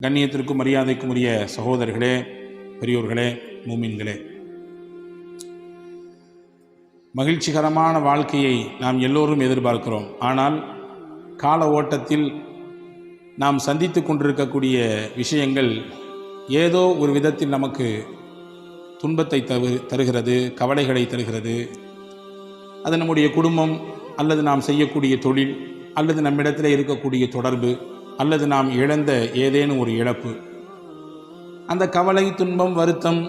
கண்ணியத்திற்கும் மரியாதைக்கும் உரிய சகோதரர்களே, பெரியோர்களே, மூமின்களே, மகிழ்ச்சிகரமான வாழ்க்கையை நாம் எல்லோரும் எதிர்பார்க்கிறோம். ஆனால் கால ஓட்டத்தில் நாம் சந்தித்து கொண்டிருக்கக்கூடிய விஷயங்கள் ஏதோ ஒரு விதத்தில் நமக்கு துன்பத்தை தருகிறது, கவலைகளை தருகிறது. அது நம்முடைய குடும்பம், அல்லது நாம் செய்யக்கூடிய தொழில், அல்லது நம்மிடத்தில் இருக்கக்கூடிய தொடர்பு, அல்லது நாம் இழந்த ஏதேனும் ஒரு இழப்பு. அந்த கவலை, துன்பம், வருத்தம்,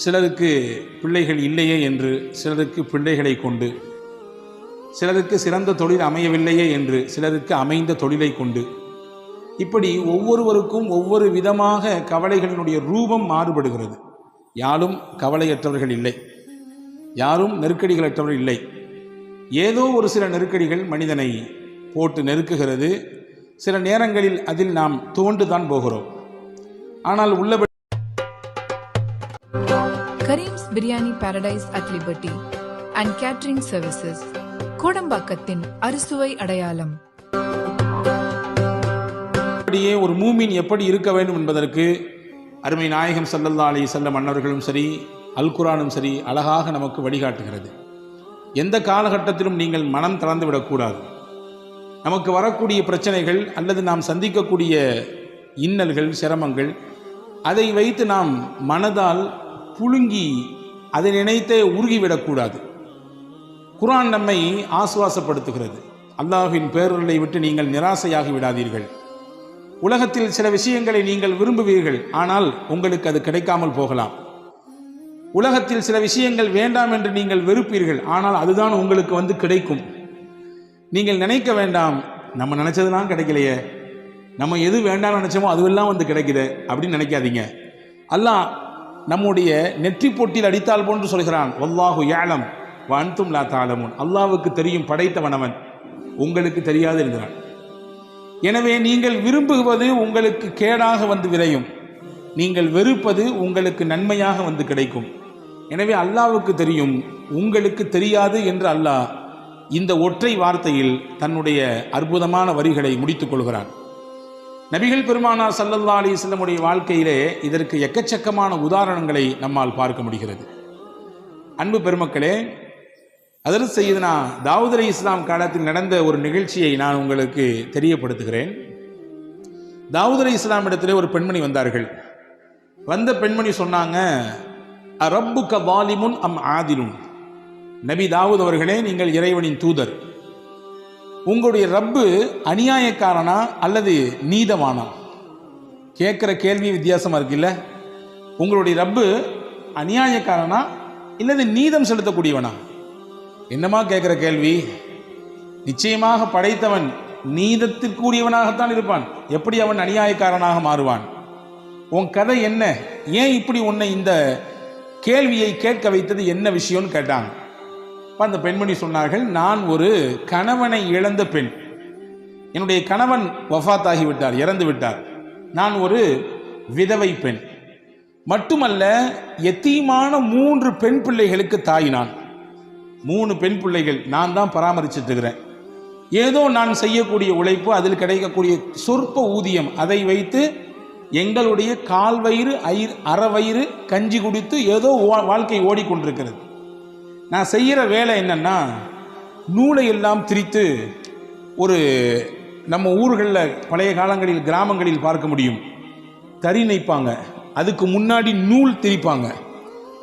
சிலருக்கு பிள்ளைகள் இல்லையே என்று, சிலருக்கு பிள்ளைகளை கொண்டு, சிலருக்கு சிறந்த தொழில் அமையவில்லையே என்று, சிலருக்கு அமைந்த தொழிலை கொண்டு, இப்படி ஒவ்வொருவருக்கும் ஒவ்வொரு விதமாக கவலைகளினுடைய ரூபம் மாறுபடுகிறது. யாரும் கவலையற்றவர்கள் இல்லை, யாரும் நெருக்கடிகளற்றவர்கள் இல்லை. ஏதோ ஒரு சில நெருக்கடிகள் மனிதனை போட்டு நெருக்குகிறது. சில நேரங்களில் அதில் நாம் துவண்டுதான் போகிறோம். ஆனால் உள்ளபடி Karim's biryani paradise at liberty and catering services, கோடம்பாக்கத்தின் அறுசுவை அடையாளம். அப்படியே ஒரு மூமின் எப்படி இருக்க வேண்டும் என்பதற்கு அருமை நாயகம் ஸல்லல்லாஹு அலைஹி வஸல்லம் அன்னவர்களும் சரி, அல் குர்ஆனும் சரி அழகாக நமக்கு வழிகாட்டுகிறது. எந்த காலகட்டத்திலும் நீங்கள் மனம் தளர்ந்து விடக்கூடாது. நமக்கு வரக்கூடிய பிரச்சனைகள் அல்லது நாம் சந்திக்கக்கூடிய இன்னல்கள், சிரமங்கள், அதை வைத்து நாம் மனதால் புழுங்கி அதை நினைத்தே உருகிவிடக்கூடாது. குர்ஆன் நம்மை ஆசுவாசப்படுத்துகிறது. அல்லாஹ்வின் பேரருளை விட்டு நீங்கள் நிராசையாகி விடாதீர்கள். உலகத்தில் சில விஷயங்களை நீங்கள் விரும்புவீர்கள், ஆனால் உங்களுக்கு அது கிடைக்காமல் போகலாம். உலகத்தில் சில விஷயங்கள் வேண்டாம் என்று நீங்கள் வெறுப்பீர்கள், ஆனால் அதுதான் உங்களுக்கு கிடைக்கும். நீங்கள் நினைக்க வேண்டாம், நம்ம நினைச்சதுலாம் கிடைக்கலையே, நம்ம எது வேண்டாம் நினைச்சோமோ அதுவெல்லாம் கிடைக்குது அப்படின்னு நினைக்காதீங்க. அல்லாஹ் நம்முடைய நெற்றி பொட்டில் அடித்தால் போன்று சொல்கிறான், வல்லாஹு யஅலம் வ அன்தும் லா தஅலமூன். அல்லாஹ்வுக்கு தெரியும், படைத்தவன் அவன், உங்களுக்கு தெரியாது என்கிறான். எனவே நீங்கள் விரும்புவது உங்களுக்கு கேடாக விரையும், நீங்கள் வெறுப்பது உங்களுக்கு நன்மையாக கிடைக்கும். எனவே அல்லாஹ்வுக்கு தெரியும், உங்களுக்கு தெரியாது என்று அல்லாஹ் இந்த ஒற்றை வார்த்தையில் தன்னுடைய அற்புதமான வரிகளை முடித்துக் கொள்கிறான். நபிகள் பெருமானார் ஸல்லல்லாஹு அலைஹி வஸல்லம் உடைய வாழ்க்கையிலே இதற்கு எக்கச்சக்கமான உதாரணங்களை நம்மால் பார்க்க முடிகிறது. அன்பு பெருமக்களே, ஹஜ்ரத் சையதுனா தாவூத் அலைஹிஸ்ஸலாம் காலத்தில் நடந்த ஒரு நிகழ்ச்சியை நான் உங்களுக்கு தெரியப்படுத்துகிறேன். தாவூத் அலைஹிஸ்ஸலாம் இடத்திலே ஒரு பெண்மணி வந்தார்கள். வந்த பெண்மணி சொன்னாங்க, ரப்புக வாலிமுன் அம் ஆதிலுன். நபி தாவூத் அவர்களே, நீங்கள் இறைவனின் தூதர், உங்களுடைய ரப்பு அநியாயக்காரனா அல்லது நீதவானா? கேட்குற கேள்வி வித்தியாசமாக இருக்குல்ல. உங்களுடைய ரப்பு அநியாயக்காரனா இல்லது நீதம் செலுத்தக்கூடியவனா? என்னமா கேட்குற கேள்வி? நிச்சயமாக படைத்தவன் நீதத்திற்குரியவனாகத்தான் இருப்பான். எப்படி அவன் அநியாயக்காரனாக மாறுவான்? உன் கதை என்ன? ஏன் இப்படி உன்னை இந்த கேள்வியை கேட்க வைத்தது, என்ன விஷயம்னு கேட்டாங்க. அந்த பெண்மணி சொன்னார்கள், நான் ஒரு கணவனை இழந்த பெண். என்னுடைய கணவன் வஃபாத் ஆகிவிட்டார், இறந்து விட்டார். நான் ஒரு விதவை பெண். மட்டுமல்ல, யத்தீமான 3 பெண் பிள்ளைகளுக்கு தாய். நான் 3 பெண் பிள்ளைகள் நான் தான் பராமரிச்சுட்டு இருக்கிறேன். ஏதோ நான் செய்யக்கூடிய உழைப்பு, அதில் கிடைக்கக்கூடிய சொற்ப ஊதியம், அதை வைத்து எங்களுடைய கால் வயிறு அரை வயிறு கஞ்சி குடித்து ஏதோ வாழ்க்கை ஓடிக்கொண்டிருக்கிறது. நான் செய்கிற வேலை என்னன்னா, நூலை எல்லாம் திரித்து, ஒரு நம்ம ஊர்களில் பழைய காலங்களில் கிராமங்களில் பார்க்க முடியும், தறி நெய்ப்பாங்க, அதுக்கு முன்னாடி நூல் திரிப்பாங்க.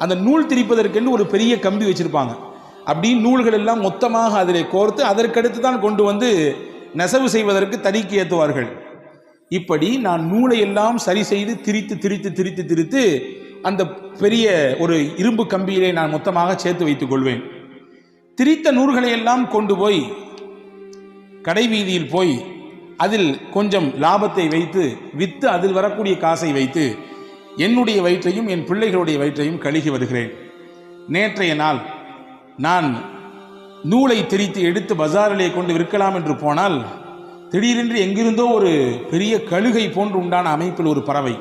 அந்த நூல் திரிப்பதற்கென்று ஒரு பெரிய கம்பி வச்சுருப்பாங்க. அப்படி நூல்கள் எல்லாம் மொத்தமாக அதில் கோர்த்து அதற்கடுத்து தான் கொண்டு நெசவு செய்வதற்கு தறிக்கு ஏற்றுவார்கள். இப்படி நான் நூலை எல்லாம் சரி செய்து திரித்து அந்த பெரிய ஒரு இரும்பு கம்பியிலே நான் மொத்தமாக சேர்த்து வைத்துக் கொள்வேன். திரித்த நூல்களை எல்லாம் கொண்டு போய் கடை வீதியில் போய் அதில் கொஞ்சம் லாபத்தை வைத்து விற்று அதில் வரக்கூடிய காசை வைத்து என்னுடைய வயிற்றையும் என் பிள்ளைகளுடைய வயிற்றையும் கழுகி வருகிறேன். நேற்றைய நாள் நான் நூலை திரித்து எடுத்து பஜாரிலே கொண்டு விற்கலாம் என்று போனால், திடீரென்று எங்கிருந்தோ ஒரு பெரிய கழுகை போன்று உண்டான அமைப்பில் ஒரு பறவை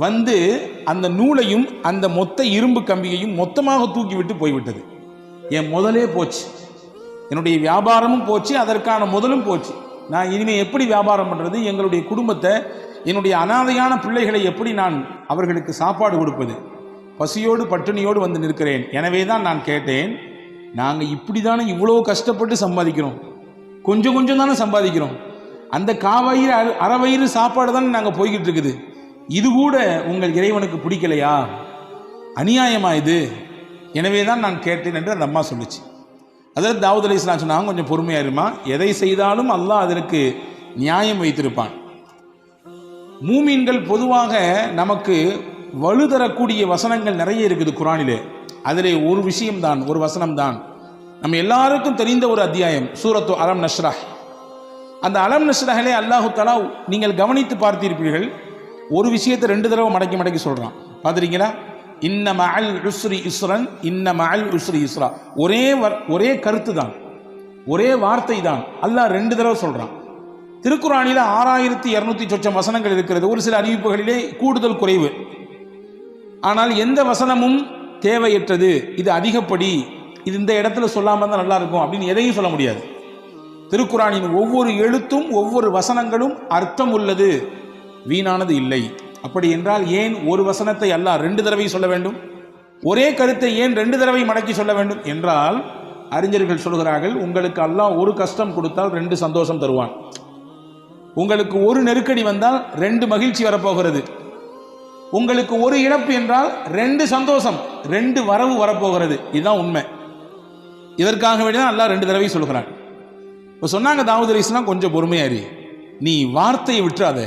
வந்து அந்த நூலையும் அந்த மொத்த இரும்பு கம்பியையும் மொத்தமாக தூக்கிவிட்டு போய்விட்டது. என் முதலே போச்சு, என்னுடைய வியாபாரமும் போச்சு, அதற்கான முதலும் போச்சு. நான் இனிமேல் எப்படி வியாபாரம் பண்ணுறது? எங்களுடைய குடும்பத்தை என்னுடைய அனாதையான பிள்ளைகளை எப்படி நான் அவர்களுக்கு சாப்பாடு கொடுப்பது? பசியோடு பட்டினியோடு வந்து நிற்கிறேன். எனவே தான் நான் கேட்டேன், நாங்கள் இப்படி தானே இவ்வளோ கஷ்டப்பட்டு சம்பாதிக்கிறோம், கொஞ்சம் கொஞ்சம் தானே சம்பாதிக்கிறோம், அந்த காவயிறு அறவயிறு சாப்பாடு தானே நாங்கள் போய்கிட்டு இருக்குது, இது கூட உங்கள் இறைவனுக்கு பிடிக்கலையா? அநியாயமா இது? எனவே தான் நான் கேட்டேன் என்று அந்த அம்மா சொல்லிச்சு. அதாவது தாவூத் அலைஹிஸ்ஸலாம் சொன்னாங்க, கொஞ்சம் பொறுமையாக இருமா, எதை செய்தாலும் அல்லாஹ் அதற்கு நியாயம் வைத்திருப்பான். மூமீன்கள் பொதுவாக நமக்கு வலு தரக்கூடிய வசனங்கள் நிறைய இருக்குது குர்ஆனிலே. அதிலே ஒரு விஷயம்தான், ஒரு வசனம்தான் நம்ம எல்லாருக்கும் தெரிந்த ஒரு அத்தியாயம், சூரத்து அலம் நஷ்ரஹ். அந்த அலம் நஷ்ரஹிலே அல்லாஹு தஆலா நீங்கள் கவனித்து பார்த்திருப்பீர்கள், ஒரு விஷயத்தை 2 தடவை மடக்கி மடக்கி சொல்கிறான். பார்த்துருக்கீங்களா? இன்ன மஅல் உஸ்ரி யுஸ்ரன், இன்ன மஅல் உஸ்ரி யுஸ்ரா. ஒரே கருத்து தான், ஒரே வார்த்தை தான், அல்லாஹ் 2 தடவை சொல்கிறான். திருக்குர்ஆனில் 6200 சொச்சம் வசனங்கள் இருக்கிறது. ஒரு சில அறிவிப்புகளிலே கூடுதல் குறைவு. ஆனால் எந்த வசனமும் தேவையற்றது, இது அதிகப்படி, இது இந்த இடத்துல சொல்லாமல் தான் நல்லா இருக்கும் அப்படின்னு எதையும் சொல்ல முடியாது. திருக்குர்ஆனின் ஒவ்வொரு எழுத்தும் ஒவ்வொரு வசனங்களும் அர்த்தம் உள்ளது, வீணானது இல்லை. அப்படி என்றால் ஏன் ஒரு வசனத்தை அல்லாஹ் 2 தடவை சொல்ல வேண்டும்? ஒரே கருத்தை ஏன் 2 தடவை மடக்கி சொல்ல வேண்டும் என்றால், அறிஞர்கள் சொல்கிறார்கள், உங்களுக்கு அல்லாஹ் ஒரு கஷ்டம் கொடுத்தால் 2 சந்தோஷம் தருவான். உங்களுக்கு ஒரு நெருக்கடி வந்தால் 2 மகிழ்ச்சி வரப்போகிறது. உங்களுக்கு ஒரு இழப்பு என்றால் 2 சந்தோஷம், 2 வரவு வரப்போகிறது. இதுதான் உண்மை. இதற்காக வேண்டிதான் அல்லாஹ் 2 தடவை சொல்கிறான். இப்போ சொன்னாங்க தாவூத் அலைஹிஸ்ஸலாம், கொஞ்சம் பொறுமையாரி, நீ வார்த்தையை விட்டுறாத.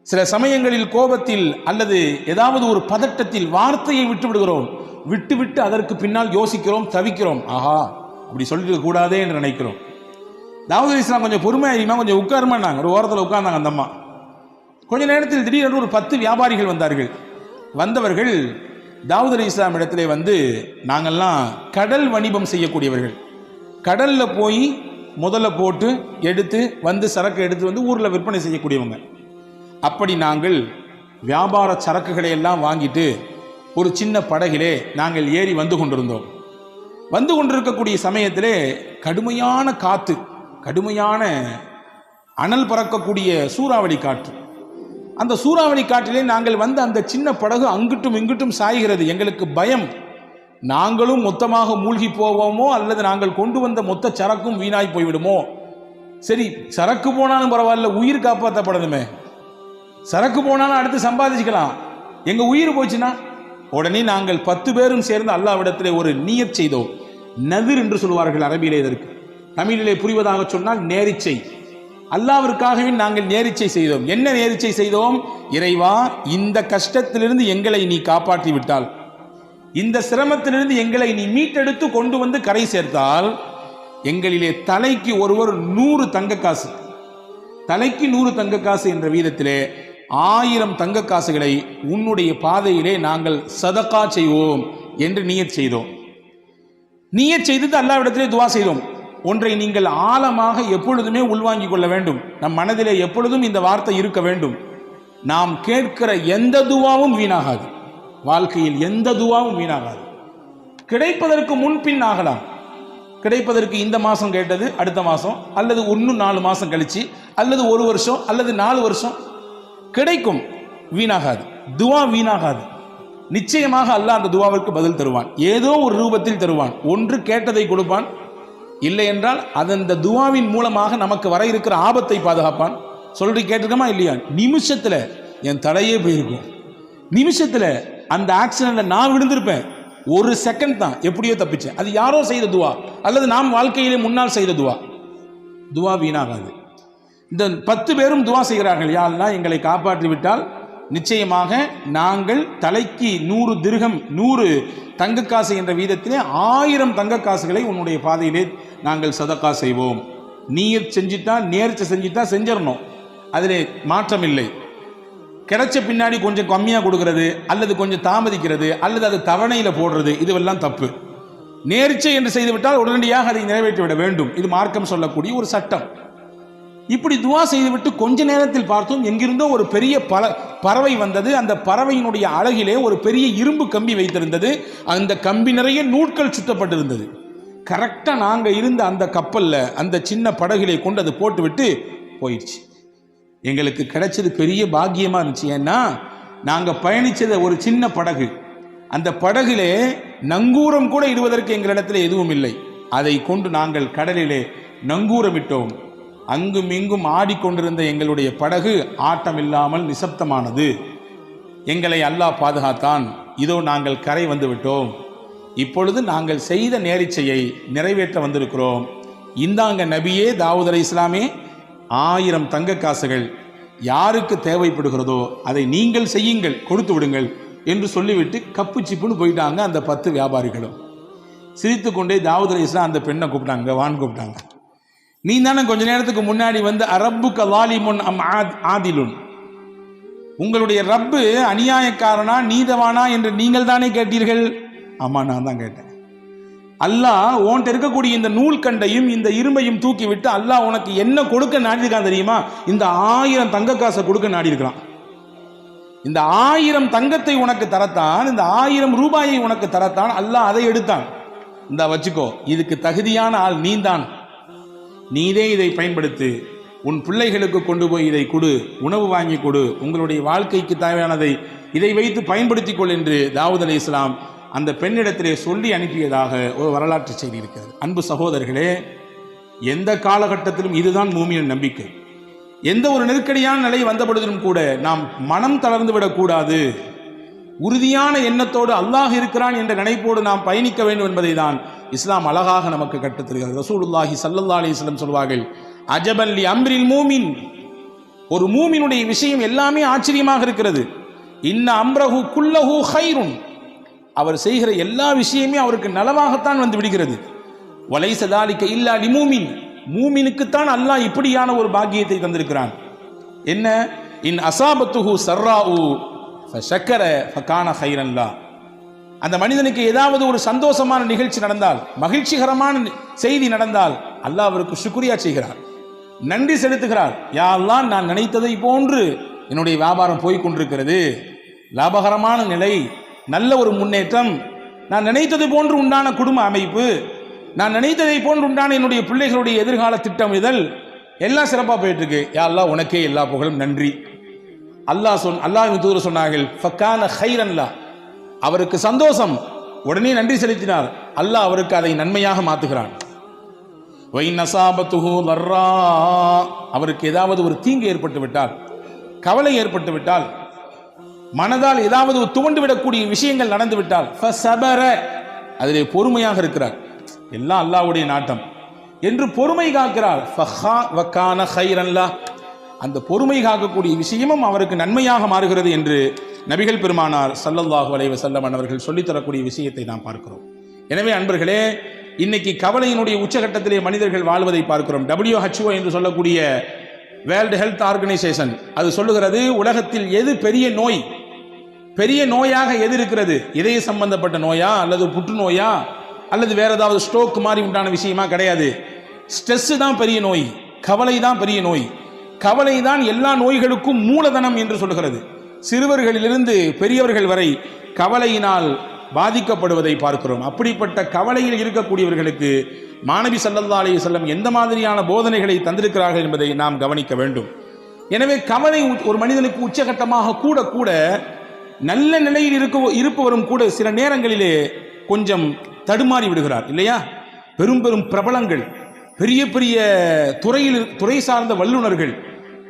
சில சமயங்களில் கோபத்தில் அல்லது ஏதாவது ஒரு பதட்டத்தில் வார்த்தையை விட்டு விடுகிறோம், விட்டு அதற்கு பின்னால் யோசிக்கிறோம், தவிக்கிறோம், ஆஹா அப்படி சொல்லிட்டு கூடாதே என்று நினைக்கிறோம். தாவூத் அலைஹிஸ்ஸலாம் கொஞ்சம் பொறுமையாரிமா, கொஞ்சம் உட்காருமான்னாங்க. ஒரு ஓரத்தில் உட்கார்ந்தாங்க அந்த அம்மா. கொஞ்ச நேரத்தில் திடீரென்று ஒரு 10 வியாபாரிகள் வந்தார்கள். வந்தவர்கள் தாவூத் அலைஹிஸ்ஸலாம் இடத்திலே வந்து, நாங்கள்லாம் கடல் வணிபம் செய்யக்கூடியவர்கள், கடலில் போய் முதல்ல போட்டு எடுத்து வந்து சரக்கு எடுத்து வந்து ஊரில் விற்பனை செய்யக்கூடியவங்க. அப்படி நாங்கள் வியாபார சரக்குகளை எல்லாம் வாங்கிட்டு ஒரு சின்ன படகிலே நாங்கள் ஏறி வந்து கொண்டிருந்தோம். வந்து கொண்டிருக்கக்கூடிய சமயத்திலே கடுமையான காற்று, கடுமையான அனல் பறக்கக்கூடிய சூறாவளி காற்று. அந்த சூறாவளி காற்றிலே நாங்கள் வந்து அந்த சின்ன படகு அங்கிட்டும் இங்கிட்டும் சாய்கிறது. எங்களுக்கு பயம், நாங்களும் மொத்தமாக மூழ்கி போவோமோ அல்லது நாங்கள் கொண்டு வந்த மொத்த சரக்கும் வீணாய் போய்விடுமோ. சரி, சரக்கு போனாலும் பரவாயில்ல, உயிர் காப்பாற்றப்படணுமே. சரக்கு போனாலும் அடுத்து சம்பாதிச்சுக்கலாம், எங்க உயிர் போச்சுன்னா. உடனே நாங்கள் 10 பேரும் சேர்ந்து அல்லாஹ்விடத்திலே ஒரு நியத் செய்தோம். நதிர் என்று சொல்வார்கள் அரபியிலே. இதற்கு தமிழிலே புரிவதாக சொன்னால் நேரிச்சை. அல்லாஹ்விற்காகவே நாங்கள் நேரிச்சை செய்தோம். என்ன நேரிச்சை செய்தோம்? இறைவா, இந்த கஷ்டத்திலிருந்து எங்களை நீ காப்பாற்றி விட்டால், இந்த சிரமத்திலிருந்து எங்களை நீ மீட்டெடுத்து கொண்டு வந்து கரை சேர்த்தால், எங்களிலே தலைக்கு ஒருவர் 100 தங்க காசு, தலைக்கு 100 தங்க காசு என்ற வீதத்திலே 1000 தங்க காசுகளை உன்னுடைய பாதையிலே நாங்கள் சதகா செய்வோம் என்று நியத் செய்தோம். நியத் செய்து அல்லாஹ்விடத்திலே துவா செய்தோம். ஒன்றை நீங்கள் ஆழமாக எப்பொழுதுமே உள்வாங்கிக் கொள்ள வேண்டும். நம் மனதிலே எப்பொழுதும் இந்த வார்த்தை இருக்க வேண்டும். நாம் கேட்கிற எந்த துவாவும் வீணாகாது. வாழ்க்கையில் எந்த துவாவும் வீணாகாது. கிடைப்பதற்கு முன்பின் ஆகலாம். கிடைப்பதற்கு இந்த மாதம் கேட்டது அடுத்த மாதம், அல்லது இன்னும் 4 மாதம் கழிச்சு, அல்லது 1 வருஷம், அல்லது 4 வருஷம் கிடைக்கும். வீணாகாது, துவா வீணாகாது. நிச்சயமாக அல்லாஹ் அந்த துவாவிற்கு பதில் தருவான். ஏதோ ஒரு ரூபத்தில் தருவான். ஒன்று கேட்டதை கொடுப்பான், இல்லை என்றால் அந்த துவாவின் மூலமாக நமக்கு வர இருக்கிற ஆபத்தை பாதுகாப்பான். சொல்றி கேட்டிருக்கமா இல்லையா? நிமிஷத்தில் என் தலையே போயிருக்கும். நிமிஷத்தில் அந்த ஆக்சிடென்ட்ல நான் விழுந்திருப்பேன். 1 செகண்ட் தான், எப்படியோ தப்பிச்சேன். அது யாரோ செய்த துவா அல்லது நாம் வாழ்க்கையிலே முன்னால் செய்த துவா. துவா வீணாகாது. இந்த 10 பேரும் துவா செய்கிறார்கள், யா அல்லாஹ் எங்களை காப்பாற்றி விட்டால் நிச்சயமாக நாங்கள் தலைக்கு 100 திர்ஹம், 100 தங்க காசு என்ற வீதத்திலே 1000 தங்க காசுகளை உன்னுடைய பாதையிலே நாங்கள் சதக்கா செய்வோம். நீயத் செஞ்சுட்டா, நேர்ச்சை செஞ்சுட்டா செஞ்சிடணும், அதிலே மாற்றம் இல்லை. கிடைச்ச பின்னாடி கொஞ்சம் கம்மியாக கொடுக்கறது அல்லது கொஞ்சம் தாமதிக்கிறது அல்லது அது தவணையில் போடுறது, இதுவெல்லாம் தப்பு. நேர்ச்சை என்று செய்துவிட்டால் உடனடியாக அதை நிறைவேற்றிவிட வேண்டும். இது மார்க்கம் சொல்லக்கூடிய ஒரு சட்டம். இப்படி துவா செய்துவிட்டு கொஞ்ச நேரத்தில் பார்த்தோம், எங்கிருந்தோ ஒரு பெரிய பறவை வந்தது. அந்த பறவையினுடைய அழகிலே ஒரு பெரிய இரும்பு கம்பி வைத்திருந்தது. அந்த கம்பி நிறைய நூட்கள் சுத்தப்பட்டிருந்தது. கரெக்டாக நாங்கள் இருந்த அந்த கப்பலில், அந்த சின்ன படகிலே கொண்டு அது போட்டுவிட்டு போயிடுச்சு. எங்களுக்கு கிடைச்சது பெரிய பாக்கியமா இருந்துச்சு. ஏன்னா நாங்கள் பயணிச்சது ஒரு சின்ன படகு, அந்த படகிலே நங்கூரம் கூட இடுவதற்கு எங்களிடத்தில் எதுவும் இல்லை. அதை கொண்டு நாங்கள் கடலிலே நங்கூரமிட்டோம். அங்கும் இங்கும் ஆடிக்கொண்டிருந்த எங்களுடைய படகு ஆட்டமில்லாமல் நிசப்தமானது. எங்களை அல்லாஹ் பாதுகாத்தான். இதோ நாங்கள் கரை வந்து விட்டோம். இப்பொழுது நாங்கள் செய்த நேரிச்சையை நிறைவேற்ற வந்திருக்கிறோம். இந்தாங்க நபியே தாவூத் அலைஹிஸ்ஸலாமே, 1000 தங்க காசுகள் யாருக்கு தேவைப்படுகிறதோ அதை நீங்கள் செய்யுங்கள், கொடுத்து விடுங்கள் என்று சொல்லிவிட்டு கப்பு சிப்புன்னு போயிட்டாங்க அந்த 10 வியாபாரிகளும். சிரித்து கொண்டே தாவூத் அலைஹிஸ்ஸலாம் அந்த பெண்ணை கூப்பிட்டாங்க, வான்னு கூப்பிட்டாங்க. நீ தானே கொஞ்ச நேரத்துக்கு முன்னாடி வந்து அரப்புக்க லாலிமுன் அம் ஆதிலுன், உங்களுடைய ரப்பு அநியாயக்காரனா நீதவானா என்று நீங்கள் தானே கேட்டீர்கள். ஆமா, நான் தான் கேட்டேன். அல்லாஹ் உன்கிட்ட இருக்கக்கூடிய இந்த நூல் கண்டையும் இந்த இரும்பையும் தூக்கி விட்டு அல்லாஹ் உனக்கு என்ன கொடுக்க நாடி இருக்கான் தெரியுமா? இந்த 1000 தங்க காசை கொடுக்க நாடி இருக்கிறான். இந்த 1000 தங்கத்தை உனக்கு தரத்தான், இந்த 1000 ரூபாயை உனக்கு தரத்தான் அல்லாஹ் அதை எடுத்தான். இந்த வச்சுக்கோ, இதுக்கு தகுதியான ஆள் நீதான், நீதே இதை பயன்படுத்து, உன் பிள்ளைகளுக்கு கொண்டு போய் இதை கொடு, உணவு வாங்கி கொடு, உங்களுடைய வாழ்க்கைக்கு தேவையானதை இதை வைத்து பயன்படுத்திக் கொள் என்று தாவூத் அலைஹிஸ்ஸலாம் அந்த பெண்ணிடத்திலே சொல்லி அனுப்பியதாக ஒரு வரலாற்று செய்தி இருக்கிறது. அன்பு சகோதரர்களே, எந்த காலகட்டத்திலும் இதுதான் மூமியின் நம்பிக்கை. எந்த ஒரு நெருக்கடியான நிலை வந்த பொழுதிலும் கூட நாம் மனம் தளர்ந்து விடக்கூடாது. உறுதியான எண்ணத்தோடு அல்லாஹ் இருக்கிறான் என்ற நினைப்போடு நாம் பயணிக்க வேண்டும் என்பதை தான் இஸ்லாம் அழகாக நமக்கு கற்றுத்தருகிறது. ரசூலுல்லாஹி ஸல்லல்லாஹு அலைஹி வஸல்லம் சொல்வார்கள், அஜபன் லி அம்ரில் மூமின், ஒரு மூமினுடைய விஷயம் எல்லாமே ஆச்சரியமாக இருக்கிறது. இன்ன அம்ரஹு குல்லஹு கைருன், அவர் செய்கிற எல்லா விஷயமே அவருக்கு நலவாகத்தான் வந்து விடுகிறது. வலைஸ ஸாலிக இல்லா லிமூமின், மூமினுக்குத்தான் அல்லாஹ் இப்படியான ஒரு பாக்கியத்தை தந்திருக்கிறான். என்ன? இன் அஸாபத்துஹு ஸர்ராஉ ஃபஷக்கர ஃபகான கைரன் லா, அந்த மனிதனுக்கு ஏதாவது ஒரு சந்தோஷமான நிகழ்ச்சி நடந்தால், மகிழ்ச்சிகரமான செய்தி நடந்தால் அல்லாஹ் அவருக்கு ஷுக்ரியா செய்கிறார், நன்றி செலுத்துகிறார். யா அல்லாஹ், நான் நினைத்ததை போன்று என்னுடைய வியாபாரம் போய் கொண்டிருக்கிறது, லாபகரமான நிலை, நல்ல ஒரு முன்னேற்றம், நான் நினைத்தது போன்று உண்டான குடும்ப அமைப்பு, நான் நினைத்ததை போன்று உண்டான என்னுடைய பிள்ளைகளுடைய எதிர்கால திட்டமிடல் எல்லாம் சிறப்பாக போயிட்டு இருக்கு. யா அல்லாஹ், உனக்கே எல்லா புகழும், நன்றி. அல்லாஹ்வின் தூதர் சொன்னார்கள், ஃபகான கைரன் லா, அவருக்கு சந்தோஷம், உடனே நன்றி செலுத்தினார், அல்லாஹ் அவருக்கு அதை நன்மையாக மாற்றுகிறான். வைன் அஸாபத்துஹு லர்ரா, அவருக்கு ஏதாவது ஒரு தீங்கு ஏற்பட்டு விட்டால், கவலை ஏற்பட்டு விட்டால், மனதால் ஏதாவது துவண்டு விடக்கூடிய விஷயங்கள் நடந்து விட்டால், ஃபஸபர, அதிலே பொறுமையாக இருக்கிறார், எல்லாம் அல்லாஹ்வுடைய நாட்டம் என்று பொறுமை காக்கிறார். ஃபகான கைரன் லா, அந்த பொறுமை காக்கக்கூடிய விஷயமும் அவருக்கு நன்மையாக மாறுகிறது என்று நபிகள் பெருமானார் ஸல்லல்லாஹு அலைஹி வஸல்லம் அவர்கள் சொல்லித்தரக்கூடிய விஷயத்தை நாம் பார்க்கிறோம். எனவே அன்பர்களே, இன்னைக்கு கவலையினுடைய உச்சகட்டத்திலே மனிதர்கள் வாழ்வதை பார்க்கிறோம். WHO என்று சொல்லக்கூடிய வேர்ல்டு ஹெல்த் ஆர்கனைசேஷன் அது சொல்லுகிறது, உலகத்தில் எது பெரிய நோய், பெரிய நோயாக எது இருக்கிறது, இதய சம்பந்தப்பட்ட நோயா அல்லது புற்றுநோயா அல்லது வேற ஏதாவது ஸ்ட்ரோக் மாதிரி உண்டான விஷயமா? கிடையாது. ஸ்ட்ரெஸ் தான் பெரிய நோய், கவலை தான் பெரிய நோய். கவலை தான் எல்லா நோய்களுக்கும் மூலதனம் என்று சொல்கிறது. சிறுவர்களிலிருந்து பெரியவர்கள் வரை கவலையினால் பாதிக்கப்படுவதை பார்க்கிறோம். அப்படிப்பட்ட கவலையில் இருக்கக்கூடியவர்களுக்கு மாணவி ஸல்லல்லாஹு அலைஹி வஸல்லம் எந்த மாதிரியான போதனைகளை தந்திருக்கிறார்கள் என்பதை நாம் கவனிக்க வேண்டும். எனவே கவலை ஒரு மனிதனுக்கு உச்சகட்டமாக கூட கூட நல்ல நிலையில் இருப்பவரும் கூட சில நேரங்களிலே கொஞ்சம் தடுமாறி விடுகிறார் இல்லையா? பெரும் பெரும் பிரபலங்கள், பெரிய பெரிய துறை சார்ந்த வல்லுநர்கள்,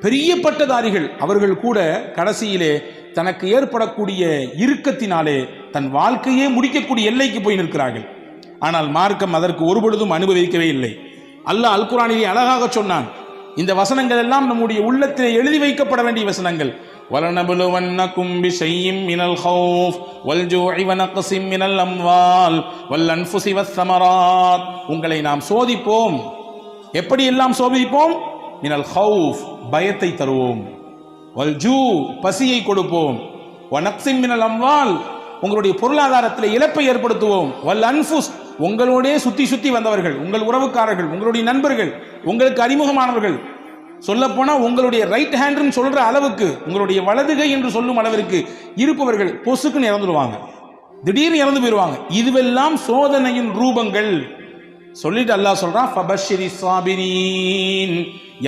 பெரிய பட்டதாரிகள், அவர்கள் கூட கடைசியிலே தனக்கு ஏற்படக்கூடிய இறுக்கத்தினாலே தன் வாழ்க்கையே முடிக்கக்கூடிய எல்லைக்கு போய் நிற்கிறார்கள். ஆனால் மார்க்கம் அதற்கு ஒருபொழுதும் அனுபவிக்கவே இல்லை. அல்லாஹ் அல் குர்ஆனிலே அழகாக சொன்னான். இந்த வசனங்கள் எல்லாம் நம்முடைய உள்ளத்திலே எழுதி வைக்கப்பட வேண்டிய வசனங்கள். வலனபுலுவன்னகும் பிஷைஇம் மினல் ஹௌஃப் வல்ஜூஇ வனக்ஸிம் மினல் அம்வால் வல்அன்ஃபுஸி வஸ்ஸமராத், உங்களை நாம் சோதிப்போம். எப்படி எல்லாம் சோதிப்போம்? மினல் ஹௌஃப், பயத்தை தருவோம், வல்ஜூ, பசியை கொடுப்போம், வனக்ஸிம் மினல் அம்வால், உங்களுடைய பொருளாதாரத்தில் இழப்பை ஏற்படுத்துவோம், வல் அன்ஃபுஸ், உங்களோடே சுத்தி சுத்தி வந்தவர்கள், உங்கள் உறவுக்காரர்கள், உங்களுடைய நண்பர்கள், உங்களுக்கு அறிமுகமானவர்கள், சொல்லப்போனா உங்களுடைய ரைட் ஹேண்ட் சொல்ற அளவுக்கு, உங்களுடைய வலதுகை என்று சொல்லும் அளவிற்கு இருப்பவர்கள் பொசுக்குன்னு இறந்துடுவாங்க, திடீர்னு இறந்து போயிடுவாங்க. இதுவெல்லாம் சோதனையின் ரூபங்கள். சொல்லிட்டு அல்லாஹ் சொல்றான், ஃபபஷ்ஷிரி ஸாபிரீன்,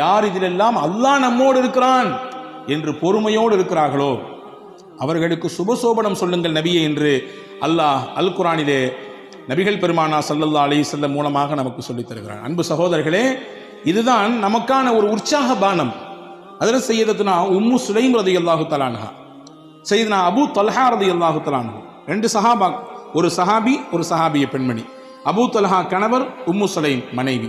யார் இதிலெல்லாம் அல்லாஹ் நம்மோடு இருக்கிறான் என்று பொறுமையோடு இருக்கிறார்களோ அவர்களுக்கு சுபசோபனம் சொல்லுங்கள் நபியே என்று அல்லாஹ் அல் குர்ஆனிலே நபிகள் பெருமானா ஸல்லல்லாஹு அலைஹி வஸல்லம் மூலமாக நமக்கு சொல்லித் தருகிறான். அன்பு சகோதரர்களே, இதுதான் நமக்கான ஒரு உற்சாக பானம். அதில் சையதத்துனா உம்மு சுலைம் ரலியல்லாஹு தஆலா அன்ஹா, சையதுனா அபூ தல்ஹா ரலியல்லாஹு தஆலா அன்ஹு, ரெண்டு சஹாபா, ஒரு சஹாபி ஒரு சஹாபிய பெண்மணி. அபூ தல்ஹா கணவர், உம்மு சுலைம் மனைவி,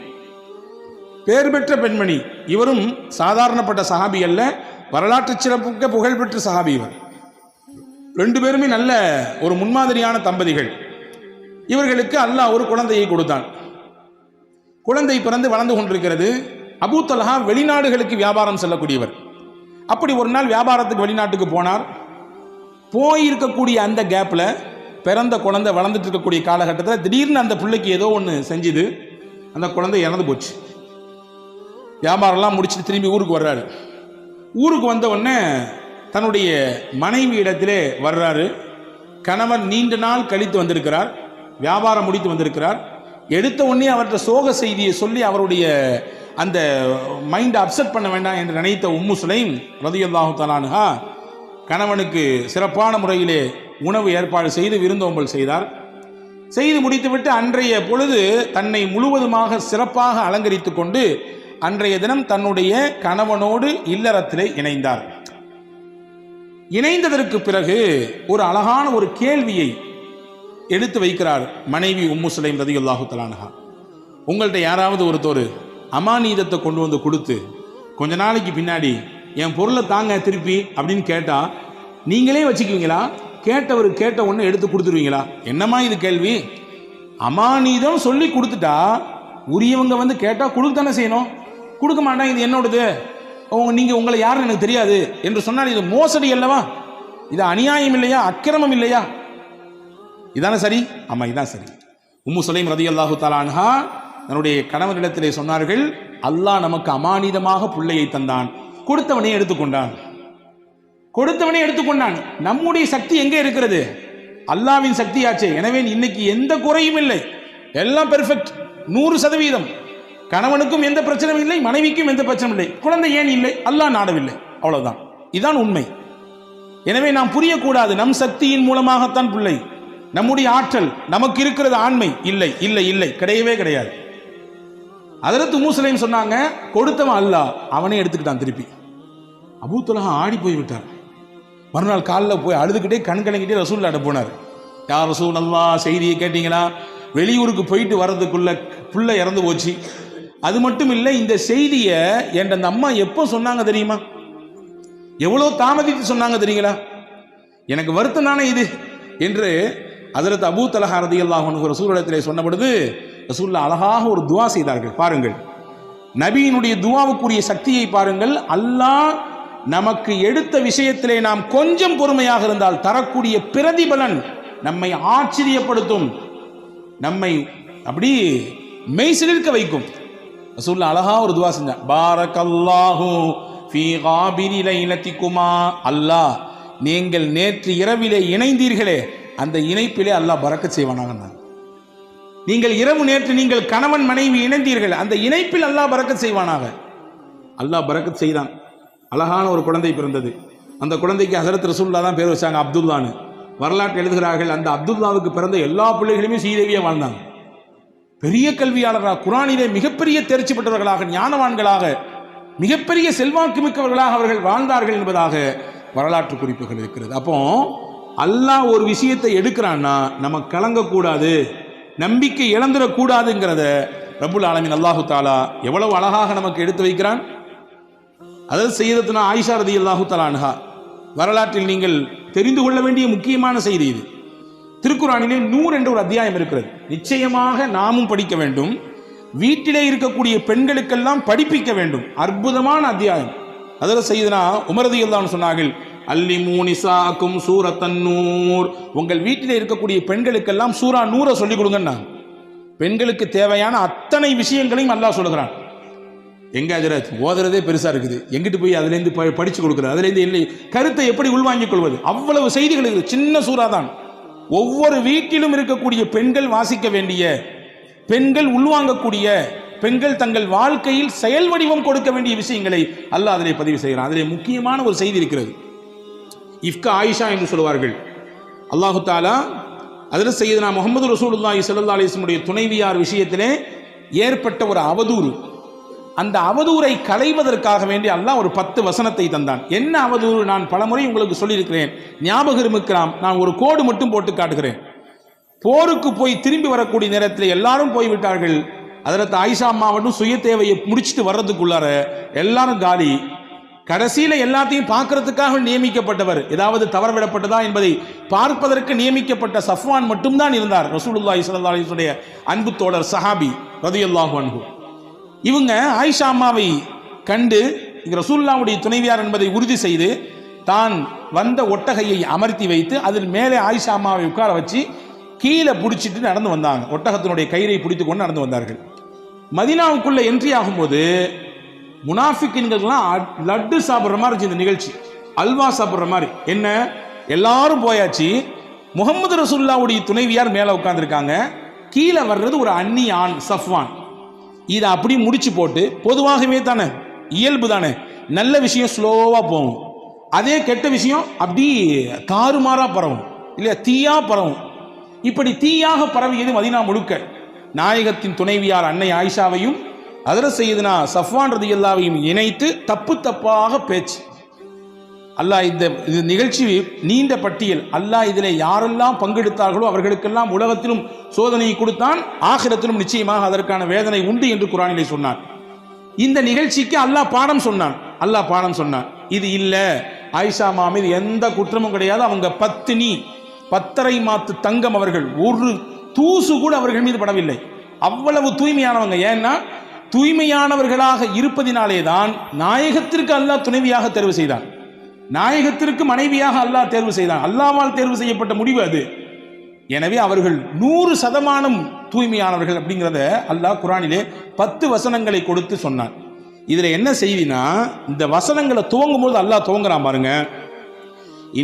பேர் பெற்ற பெண்மணி. இவரும் சாதாரணப்பட்ட சஹாபி அல்ல, வரலாற்று சிறப்புக்க புகழ்பெற்ற சஹாபி இவர். ரெண்டு பேருமே நல்ல ஒரு முன்மாதிரியான தம்பதிகள். இவர்களுக்கு அல்லாஹ் ஒரு குழந்தையை கொடுத்தான். குழந்தை பிறந்து வளர்ந்து கொண்டிருக்கிறது. அபூ தல்ஹா வெளிநாடுகளுக்கு வியாபாரம் செல்லக்கூடியவர். அப்படி ஒரு நாள் வியாபாரத்துக்கு வெளிநாட்டுக்கு போனார். போயிருக்கக்கூடிய அந்த கேப்பில் பிறந்த குழந்தை வளர்ந்துட்டு இருக்கக்கூடிய காலகட்டத்தில் திடீர்னு அந்த பிள்ளைக்கு ஏதோ ஒன்று செஞ்சுது. அந்த குழந்தை இறந்து போச்சு. வியாபாரம்லாம் முடிச்சுட்டு திரும்பி ஊருக்கு வர்றாரு. ஊருக்கு வந்த உடனே தன்னுடைய மனைவி இடத்திலே வர்றாரு. கணவன் நீண்ட நாள் கழித்து வந்திருக்கிறார், வியாபாரம் முடித்து வந்திருக்கிறார். எடுத்த உடனே அவர்கிட்ட சோக செய்தியை சொல்லி அவருடைய அந்த மைண்டை அப்செட் பண்ண வேண்டாம் என்று நினைத்த உம்மு சுலைம் ரலியல்லாஹு தஆலா அன்ஹா கணவனுக்கு சிறப்பான முறையிலே உணவு ஏற்பாடு செய்து விருந்தோம்பல் செய்தார். செய்து முடித்துவிட்டு அன்றைய பொழுது தன்னை முழுவதுமாக சிறப்பாக அலங்கரித்து கொண்டு அன்றைய தினம் தன்னுடைய கணவனோடு இல்லறத்திலே இணைந்தார். இணைந்ததற்கு பிறகு ஒரு அழகான ஒரு கேள்வியை எடுத்து வைக்கிறார் மனைவி உம்மு சுலைம் ரலியல்லாஹு தஆலா அன்ஹா. உங்கள்கிட்ட யாராவது ஒருத்தர் அமானீதத்தை கொண்டு வந்து கொடுத்து கொஞ்ச நாளைக்கு பின்னாடி என் பொருளை தாங்க திருப்பி அப்படின்னு கேட்டா நீங்களே வச்சுக்குவீங்களா? கேட்டவர் கேட்ட ஒன்று எடுத்து கொடுத்துருவீங்களா? என்னம்மா இது கேள்வி? அமானீதம் சொல்லி கொடுத்துட்டா உரியவங்க வந்து கேட்டால் கொடுக்க தானே செய்யணும். கொடுக்க மாட்டான், இது என்னோடது, நீங்கள் உங்களை யாருன்னு எனக்கு தெரியாது என்று சொன்னால் இது மோசடி அல்லவா? இது அநியாயம் இல்லையா? அக்கிரமம் இல்லையா? இதானே சரி? ஆமாம், இதான் சரி. உம்மு சுலைம் ரலியல்லாஹு தஆலா அன்ஹா தன்னுடைய கணவனிடத்திலே சொன்னார்கள், அல்லாஹ் நமக்கு அமானிதமாக பிள்ளையை தந்தான், கொடுத்தவனே எடுத்துக்கொண்டான். கொடுத்தவனே எடுத்துக்கொண்டான். நம்முடைய சக்தி எங்கே இருக்கிறது? அல்லாஹ்வின் சக்தியாச்சே. எனவே இன்னைக்கு எந்த குறையும் இல்லை, எல்லாம் பெர்ஃபெக்ட், 100%. கணவனுக்கும் எந்த பிரச்சனையும் இல்லை, மனைவிக்கும் எந்த பிரச்சனையும் இல்லை. குழந்தை ஏன் இல்லை? அல்லாஹ் நாடவில்லை, அவ்வளவுதான். இதுதான் உண்மை. எனவே நாம் புரியக்கூடாது நம் சக்தியின் மூலமாகத்தான் பிள்ளை, நம்முடைய ஆற்றல், நமக்கு இருக்கிறது ஆண்மை. இல்லை இல்லை இல்லை, கிடையவே கிடையாது. ஹஜ்ரத் உம்மு சுலைம் சொன்னாங்க, கொடுத்தவன் அல்லாஹ், அவனே எடுத்துக்கிட்டான் திருப்பி. அபூ தல்ஹா ஆடி போய் விட்டார். மறுநாள் காலில் போய் அழுதுகிட்டே கண் கலங்கிட்டே ரசூலுல்லாஹ்ட்ட போனார். யா ரசூலல்லாஹ், செய்தியை கேட்டீங்களா? வெளியூருக்கு போயிட்டு வர்றதுக்குள்ள புள்ள இறந்து போச்சு. அது மட்டும் இல்லை, இந்த செய்தியை என் அந்த அம்மா எப்போ சொன்னாங்க தெரியுமா? எவ்வளோ தாமதித்து சொன்னாங்க தெரியுங்களா? எனக்கு வருத்தம் தானே இது என்று ஹஜ்ரத் அபூ தல்ஹா ரலியல்லாஹு அன்ஹு ரசூலுல்லாஹ்விடத்திலே சொன்ன பொழுது ரசூலுல்லாஹ் அழகாக ஒரு துஆ செய்தார்கள். பாருங்கள், நபியினுடைய துஆவுக்குரிய சக்தியை பாருங்கள். அல்லாஹ் நமக்கு எடுத்த விஷயத்திலே நாம் கொஞ்சம் பொறுமையாக இருந்தால் தரக்கூடிய பிரதிபலன் நம்மை ஆச்சரியப்படுத்தும், நம்மை அப்படி மெய்சிலிர்க்க வைக்கும். ரசூலுல்லாஹ் அழகா ஒரு துஆ செஞ்சாங்க. பாரக்கல்லாஹு ஃபீ காபிரி லைலத்திகுமா, அல்லாஹ் நீங்கள் நேற்று இரவிலே இணைந்தீர்களே அந்த இணைப்பிலே அல்லாஹ் பரக்கத் செய்வானாக. நீங்கள் இரவு நேற்று நீங்கள் கணவன் மனைவி இணைந்தீர்கள், அந்த இணைப்பில் அல்லாஹ் பரக்கத் செய்வானாக. அல்லாஹ் பரக்கத் செய்தான். அழகான ஒரு குழந்தை பிறந்தது. அந்த குழந்தைக்கு ஹஜ்ரத் ரசூலுல்லாஹ் தான் பேர் வச்சாங்க, அப்துல்லான்னு. வரலாற்று எழுதுகிறார்கள், அந்த அப்துல்லாவுக்கு பிறந்த எல்லா பிள்ளைகளுமே சீதேவியா வாழ்ந்தாங்க. பெரிய கல்வியாளராக, குர்ஆனிலே மிகப்பெரிய தேர்ச்சி பெற்றவர்களாக, ஞானவான்களாக, மிகப்பெரிய செல்வாக்கு மிக்கவர்களாக அவர்கள் வாழ்ந்தார்கள் என்பதாக வரலாற்று குறிப்புகள் இருக்கிறது. அப்போ அல்லாஹ் ஒரு விஷயத்தை எடுக்கிறான்னா நம்ம கலங்கக்கூடாது, நம்பிக்கை இழந்துடக்கூடாதுங்கிறத ரப்புல் ஆலமீன் அல்லாஹு தாலா எவ்வளவு அழகாக நமக்கு எடுத்து வைக்கிறான். அதாவது சையதத்துனா ஆயிஷா ரலியல்லாஹு தஆலா அன்ஹா வரலாற்றில் நீங்கள் தெரிந்து கொள்ள வேண்டிய முக்கியமான செய்தி இது. திருக்குர்ஆனிலே நூர் என்ற ஒரு அத்தியாயம் இருக்கிறது. நிச்சயமாக நாமும் படிக்க வேண்டும், வீட்டிலே இருக்கக்கூடிய பெண்களுக்கெல்லாம் படிப்பிக்க வேண்டும். அற்புதமான அத்தியாயம். அதில் சையதுனா உமர் ரலியல்லாஹு அன்ஹு சொன்னார்கள், அல்லிமூ நிசாக்கும் சூரத்தன் நூர், உங்கள் வீட்டில் இருக்கக்கூடிய பெண்களுக்கெல்லாம் சூரா நூரை சொல்லிக் கொடுங்கன்னா. பெண்களுக்கு தேவையான அத்தனை விஷயங்களையும் அல்லாஹ் சொல்லுகிறான். எங்க ஹஜ்ரத் ஓதுறதே பெருசா இருக்குது, எங்கிட்டு போய் அதுலேருந்து படிச்சு கொடுக்குறது, அதுலேருந்து இல்லை கருத்தை எப்படி உள்வாங்கிக் கொள்வது, அவ்வளவு செய்திகள் இருக்குது. சின்ன சூறா தான். ஒவ்வொரு வீட்டிலும் இருக்கக்கூடிய பெண்கள் வாசிக்க வேண்டிய பெண்கள் உள்வாங்கக்கூடிய, பெண்கள் தங்கள் வாழ்க்கையில் செயல் வடிவம் கொடுக்க வேண்டிய விஷயங்களை அல்லாஹ் அதிலே பதிவு செய்கிறான். அதிலே முக்கியமான ஒரு செய்தி இருக்கிறது. இஃப்கா ஆயிஷா என்று சொல்வார்கள். அல்லாஹு தாலா ஹஜ்ரத் சையதுனா முஹம்மது ரசூலுல்லாஹி ஸல்லல்லாஹு அலைஹி வஸல்லம் உடைய துணைவியார் விஷயத்திலே ஏற்பட்ட ஒரு அவதூறு, அந்த அவதூறை களைவதற்காக வேண்டி அல்லாஹ் ஒரு 10 வசனத்தை தந்தான். என்ன அவதூறு? நான் பலமுறை உங்களுக்கு சொல்லியிருக்கிறேன், ஞாபகம் இருக்கலாம். நான் ஒரு கோடு மட்டும் போட்டு காட்டுகிறேன். போருக்கு போய் திரும்பி வரக்கூடிய நேரத்தில் எல்லாரும் போய்விட்டார்கள். ஹஜ்ரத் ஆயிஷா அம்மா மட்டும் சுய தேவையை முடிச்சுட்டு வர்றதுக்குள்ளார எல்லாரும் காலி. கடைசியில் எல்லாத்தையும் பார்க்கறதுக்காக நியமிக்கப்பட்டவர், ஏதாவது தவறவிடப்பட்டதா என்பதை பார்ப்பதற்கு நியமிக்கப்பட்ட சஃப்வான் மட்டும்தான் இருந்தார். ரசூலுல்லாஹி ஸல்லல்லாஹு அலைஹி வஸல்லம் உடைய அன்பு தோழர் சஹாபி ரலியல்லாஹு அன்ஹு. இவங்க ஆயிஷா அம்மாவை கண்டு ரசூலுல்லாஹ்வுடைய துணைவியார் என்பதை உறுதி செய்து தான் வந்த ஒட்டகையை அமர்த்தி வைத்து அதில் மேலே ஆயிஷா அம்மாவை உட்கார வச்சு கீழே பிடிச்சிட்டு நடந்து வந்தாங்க. ஒட்டகத்தினுடைய கயிறை பிடித்து கொண்டு நடந்து வந்தார்கள். மதீனாவுக்குள்ள என்ட்ரி ஆகும்போது முனாஃபிக்கின்கள்லாம் லட்டு சாப்பிட்ற மாதிரி இருந்துச்சு இந்த நிகழ்ச்சி, அல்வா சாப்பிட்ற மாதிரி. என்ன, எல்லாரும் போயாச்சு, முகமது ரசூலுல்லாஹ்வுடைய துணைவியார் மேலே உட்கார்ந்துருக்காங்க, கீழே வர்றது ஒரு அந்நிய ஆண் சஃப்வான். இதை அப்படி முடிச்சு போட்டு, பொதுவாகவே தானே, இயல்பு தானே, நல்ல விஷயம் ஸ்லோவாக போகும், அதே கெட்ட விஷயம் அப்படி தாறுமாறா பரவும் இல்லையா, தீயா பரவும். இப்படி தீயாக பரவியது மதீனா முழுக்க. நாயகத்தின் துணைவியார் அன்னை ஆயிஷாவையும் ஹஜ்ரத் சையதுனா சஃப்வான் ரலியல்லாஹுவையும் இணைத்து தப்பு தப்பாக பேச்சு. அல்லாஹ் இந்த நிகழ்ச்சி நீண்ட பட்டியல். அல்லாஹ் இதில் யாரெல்லாம் பங்கெடுத்தார்களோ அவர்களுக்கெல்லாம் உலகத்திலும் சோதனையை கொடுத்தான், ஆகிரத்திலும் நிச்சயமாக அதற்கான வேதனை உண்டு என்று குர்ஆனிலே சொன்னான். இந்த நிகழ்ச்சிக்கு அல்லாஹ் பாடம் சொன்னான். இது இல்ல, ஆயிஷா அம்மா மீது எந்த குற்றமும் கிடையாது, அவங்க பத்தினி, 10.5 மாத்து தங்கம், அவர்கள் ஒரு தூசு கூட அவர்கள் மீது படவில்லை, அவ்வளவு தூய்மையானவங்க. ஏன்னா தூய்மையானவர்களாக இருப்பதினாலே தான் நாயகத்திற்கு அல்லாஹ் துணைவியாக தேர்வு செய்தான், நாயகத்திற்கு மனைவியாக அல்லாஹ் தேர்வு செய்தான். அல்லாஹ்வால் தேர்வு செய்யப்பட்ட முடிவு அது. எனவே அவர்கள் 100% தூய்மையானவர்கள் அப்படிங்கிறத அல்லாஹ் குர்ஆனிலே 10 வசனங்களை கொடுத்து சொன்னான். இதுல என்ன செய்தினா, இந்த வசனங்களை துவங்கும் போது அல்லாஹ் துவங்குறான் பாருங்க.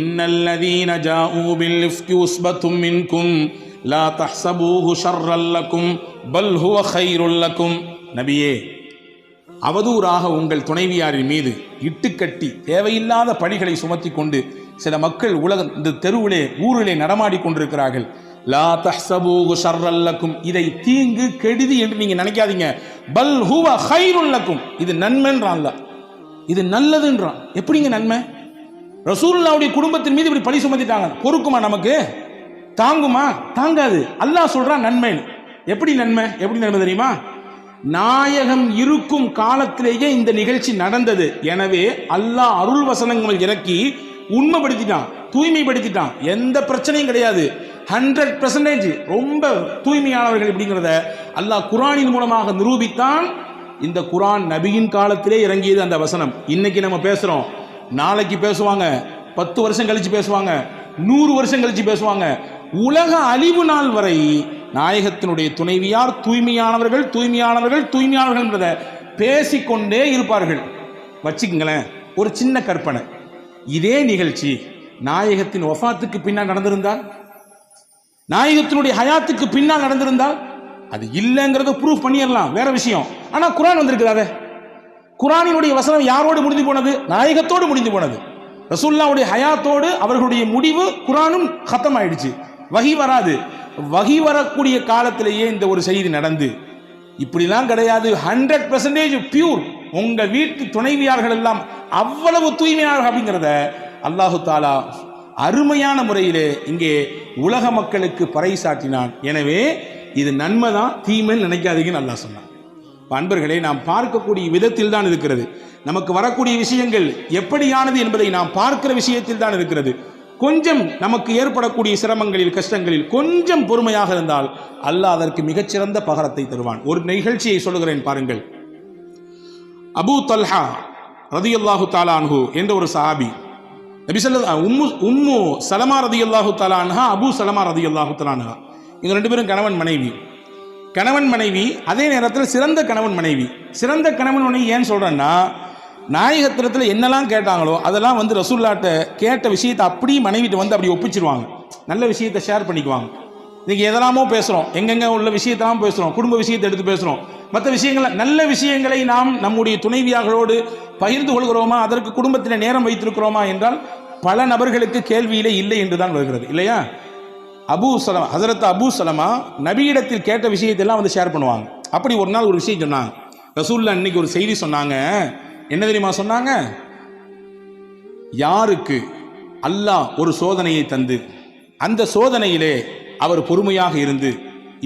இன்னல்லதீன ஜாஊ பில் இஃப்கி உஸ்பத்தும் மின்கும் லா தஹ்ஸபூஹு ஷர்ரல் லக்கும் பல் ஹுவ கைருல் லக்கும். நபியே, அவதூறாக உங்கள் துணைவியாரின் மீது இட்டுக்கட்டி தேவையில்லாத பழிகளை சுமத்தி கொண்டு சில மக்கள் இந்த தெருவிலே ஊரிலே நடமாடி கொண்டிருக்கிறார்கள். லா தஹ்ஸபூஹு ஷர்ரல் லக்கும், இதை தீங்கு கெடுதி என்று நீங்க நினைக்காதீங்க. பல் ஹுவ கைருல் லக்கும், இது நன்மைன்றான் அல்லாஹ், இது நல்லதுன்றான். எப்படிங்க நன்மை? ரசூலுல்லாஹ்வுடைய குடும்பத்தின் மீது இப்படி பழி சுமத்திட்டாங்க, பொறுக்குமா? நமக்கு தாங்குமா? தாங்காது. அல்லாஹ் சொல்றான் நன்மை. எப்படி நன்மை தெரியுமா? நாயகம் இருக்கும் காலத்திலேயே இந்த நிகழ்ச்சி நடந்தது. எனவே அல்லாஹ் அருள் வசனங்கள் இறக்கி உண்மைப்படுத்திட்டான், தூய்மைப்படுத்திட்டான். எந்த பிரச்சனையும் கிடையாது, 100% ரொம்ப தூய்மையானவர்கள் இப்படிங்கிறத அல்லாஹ் குர்ஆனின் மூலமாக நிரூபித்தான். இந்த குர்ஆன் நபியின் காலத்திலே இறங்கியது அந்த வசனம். இன்னைக்கு நம்ம பேசுறோம், நாளைக்கு பேசுவாங்க, 10 வருஷம் கழிச்சு பேசுவாங்க, 100 வருஷம் கழிச்சு பேசுவாங்க. உலக அழிவு நாள் வரை நாயகத்தினுடைய துணைவியார் தூய்மையானவர்கள் என்றதை பேசிக்கொண்டே இருப்பார்கள். வச்சுக்கங்களேன், ஒரு சின்ன கற்பனை, இதே நிகழ்ச்சி நாயகத்தின் வஃபாத்துக்கு பின்னால் நடந்திருந்தால், நாயகத்தினுடைய ஹயாத்துக்கு பின்னால் நடந்திருந்தால், அது இல்லைங்கிறத ப்ரூஃப் பண்ணிடலாம், வேற விஷயம். ஆனா குர்ஆன் வந்திருக்கிறாரே, குர்ஆனினுடைய வசனம் யாரோடு முடிந்து போனது? நாயகத்தோடு முடிந்து போனது. ரசூலுல்லாஹ்வுடைய ஹயாத்தோடு அவர்களுடைய முடிவு குர்ஆனும் கத்தம் ஆயிடுச்சு. வஹி வராது. வஹி வரக்கூடிய காலத்திலேயே இந்த ஒரு செய்தி நடந்து, இப்படிலாம் கிடையாது, 100% பியூர், உங்க வீட்டு துணைவியார்கள் எல்லாம் அவ்வளவு தூய்மையானவர்கள் அப்படிங்கிறத அல்லாஹு தாலா அருமையான முறையிலே இங்கே உலக மக்களுக்கு பறைசாட்டினான். எனவே இது நன்மைதான், தீமைன்னு நினைக்காதீங்கன்னு அல்லாஹ் சொன்னான். அன்பர்களே, நாம் பார்க்கக்கூடிய விதத்தில் தான் இருக்கிறது. நமக்கு வரக்கூடிய விஷயங்கள் எப்படியானது என்பதை நாம் பார்க்கிற விஷயத்தில் தான் இருக்கிறது. கொஞ்சம் நமக்கு ஏற்படக்கூடிய சிரமங்களில், கஷ்டங்களில் கொஞ்சம் பொறுமையாக இருந்தால் அல்லாஹ் அதற்கு மிகச்சிறந்த பகரத்தை தருவான். ஒரு நிகழ்ச்சியை சொல்லுகிறேன் பாருங்கள். அபூ தல்ஹா ரலியல்லாஹு தஆலா அன்ஹு என்ற ஒரு சஹாபி, நபி ஸல்லல்லாஹு உம்மு சலமா ரலியல்லாஹு தஆலா அன்ஹா, அபூ சலமா ரலியல்லாஹு தஆலா அன்ஹா, இவங்க 2 பேரும் கணவன் மனைவி. அதே நேரத்தில் சிறந்த கணவன் மனைவி. சிறந்த கணவன் மனைவி ஏன் சொல்றேன்னா, நாயகத்திரத்தில் என்னெல்லாம் கேட்டாங்களோ அதெல்லாம் ரசூலுல்லாஹ்ட்ட கேட்ட விஷயத்தை அப்படியே மனைவிட்டு அப்படி ஒப்பிச்சிருவாங்க, நல்ல விஷயத்தை ஷேர் பண்ணிக்குவாங்க. இன்னைக்கு எதெல்லாமோ பேசுகிறோம், எங்கெங்கே உள்ள விஷயத்தெல்லாம் பேசுகிறோம், குடும்ப விஷயத்தை எடுத்து பேசுகிறோம், மற்ற விஷயங்களை, நல்ல விஷயங்களை நாம் நம்முடைய துணைவியார்களோடு பகிர்ந்து கொள்கிறோமா, அதற்கு குடும்பத்தில் நேரம் வைத்திருக்கிறோமா என்றால் பல நபர்களுக்கு கேள்வியிலே இல்லை என்று தான் வருகிறது இல்லையா? ஹஸரத் அபூ சலமா நபியிடத்தில் கேட்ட விஷயத்தெல்லாம் வந்து ஷேர் பண்ணுவாங்க. அப்படி ஒரு நாள் ஒரு விஷயம் சொன்னாங்க. ரசூலுல்லாஹ் இன்னைக்கு ஒரு செய்தி சொன்னாங்க. என்ன தெரியுமா சொன்னாங்க? யாருக்கு அல்லாஹ் ஒரு சோதனையை தந்து அந்த சோதனையிலே அவர் பொறுமையாக இருந்து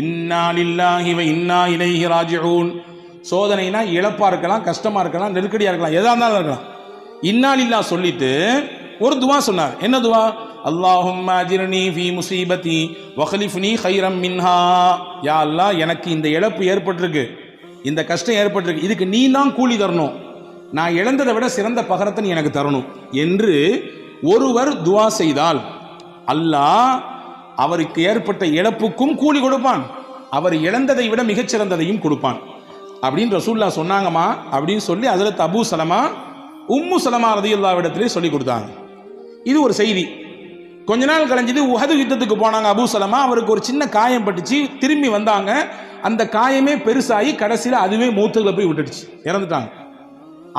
இன்னா லில்லாஹி வ இன்னா இலைஹி ராஜிஊன், சோதனைனா இழப்பா இருக்கலாம், கஷ்டமா இருக்கலாம், நெருக்கடியா இருக்கலாம், எதா இருந்தாலும் இருக்கலாம், இன்னா லில்லாஹ் சொல்லிட்டு ஒரு துவா சொன்னார். என்ன துவா? அல்லாஹும்ம அஜிர்னி ஃபீ முஸீபதி வக்லிஃப்னி கைரம் மின்ஹா, யா அல்லாஹ் எனக்கு இந்த இழப்பு ஏற்பட்டிருக்கு, இந்த கஷ்டம் ஏற்பட்டிருக்கு, இதுக்கு நீ தான் கூலி தரணும், நான் இழந்ததை விட சிறந்த பகரத்தை நீ எனக்கு தரணும் என்று ஒருவர் துவா செய்தால் அல்லாஹ் அவருக்கு ஏற்பட்ட இழப்புக்கும் கூலி கொடுப்பான், அவர் இழந்ததை விட மிகச்சிறந்ததையும் கொடுப்பான் அப்படின்னு ரசூலுல்லாஹ் சொன்னாங்கம்மா. அப்படின்னு சொல்லி ஹஸரத் அபூ சலமா உம்மு சலமா ரலியல்லாஹு இடத்திலே சொல்லி கொடுத்தாங்க. இது ஒரு செய்தி. கொஞ்ச நாள் கழிஞ்சது உஹது யுத்தத்துக்கு போனாங்க அபூ சலமா. அவருக்கு ஒரு சின்ன காயம் பட்டுச்சு, திரும்பி வந்தாங்க, அந்த காயமே பெருசாகி கடைசியில் அதுவே மூத்துல போய் விட்டுடுச்சு, இறந்துட்டாங்க.